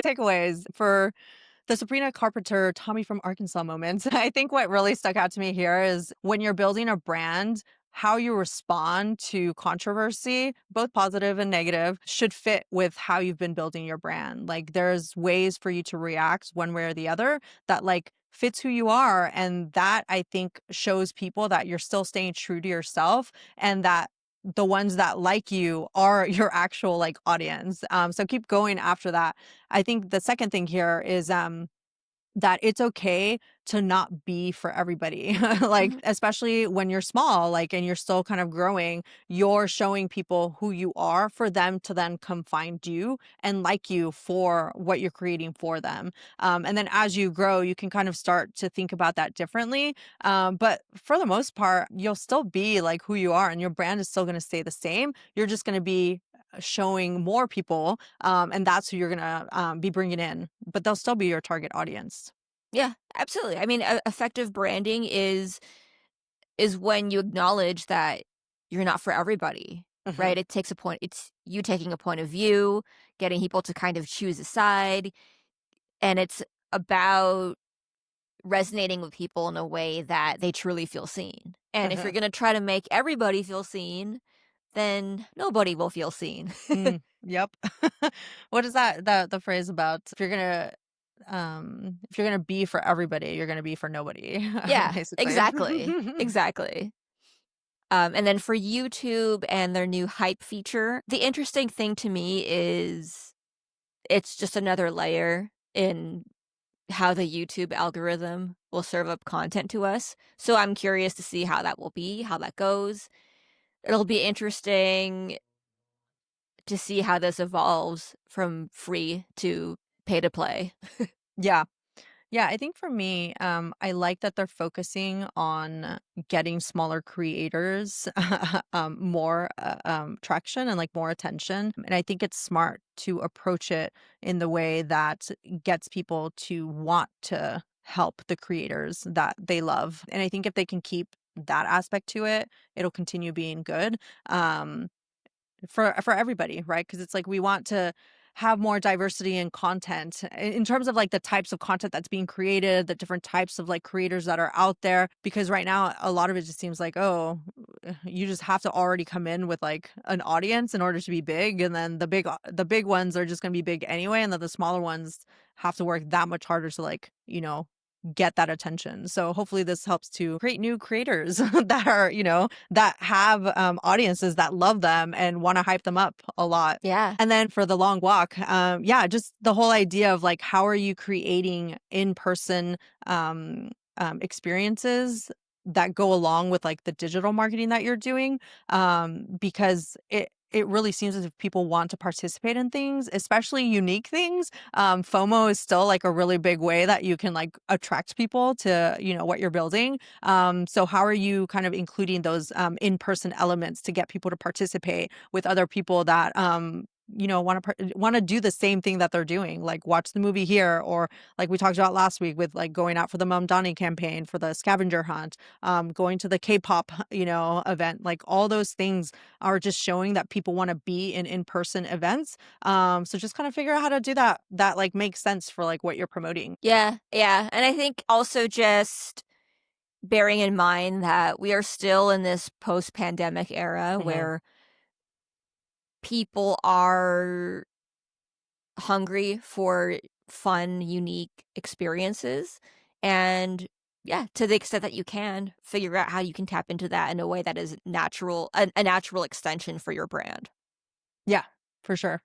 takeaways for the Sabrina Carpenter, Tommy from Arkansas moments. I think what really stuck out to me here is when you're building a brand, how you respond to controversy, both positive and negative, should fit with how you've been building your brand. Like there's ways for you to react one way or the other that like fits who you are. And that I think shows people that you're still staying true to yourself and that the ones that like you are your actual like audience. So keep going after that. I think the second thing here is that it's okay to not be for everybody. Like, Mhm. especially when you're small, like, and you're still kind of growing, you're showing people who you are for them to then come find you and like you for what you're creating for them. And then as you grow, you can kind of start to think about that differently. But for the most part, you'll still be like who you are and your brand is still going to stay the same. You're just going to be showing more people and that's who you're gonna be bringing in, but they'll still be your target audience. Yeah, absolutely. I mean, effective branding is when you acknowledge that you're not for everybody, Hmm. right? It's you taking a point of view, getting people to kind of choose a side, and it's about resonating with people in a way that they truly feel seen. And if you're Hmm. going to try to make everybody feel seen, then nobody will feel seen. Yep. What is that the phrase about if you're gonna be for everybody, you're gonna be for nobody, Yeah, basically. exactly. Exactly. And then for YouTube and their new hype feature, the interesting thing to me is it's just another layer in how the YouTube algorithm will serve up content to us. So I'm curious to see how that will be, how that goes. It'll be interesting to see how this evolves from free to pay to play. Yeah. Yeah, I think for me, I like that they're focusing on getting smaller creators more traction and like more attention. And I think it's smart to approach it in the way that gets people to want to help the creators that they love. And I think if they can keep that aspect to it, it'll continue being good. Um, for everybody, right? Because it's like we want to have more diversity in content in terms of like the types of content that's being created, the different types of like creators that are out there. Because right now, a lot of it just seems like, oh, you just have to already come in with like an audience in order to be big, and then the big ones are just going to be big anyway, and then the smaller ones have to work that much harder to like get that attention. So hopefully this helps to create new creators that are, that have audiences that love them and want to hype them up a lot. Yeah. And then for the long walk, yeah, just the whole idea of like, how are you creating in-person experiences that go along with like the digital marketing that you're doing? Because it really seems as if people want to participate in things, especially unique things. FOMO is still like a really big way that you can like attract people to, what you're building. So how are you kind of including those in-person elements to get people to participate with other people that want to do the same thing that they're doing, like watch the movie here, or like we talked about last week with like going out for the Mamdani campaign for the scavenger hunt, going to the K-pop, event, like all those things are just showing that people want to be in-person events. So just kind of figure out how to do that like makes sense for like what you're promoting. Yeah. Yeah. And I think also just bearing in mind that we are still in this post pandemic era Hmm. where people are hungry for fun, unique experiences. And yeah, to the extent that you can, figure out how you can tap into that in a way that is natural, a natural extension for your brand. Yeah, for sure.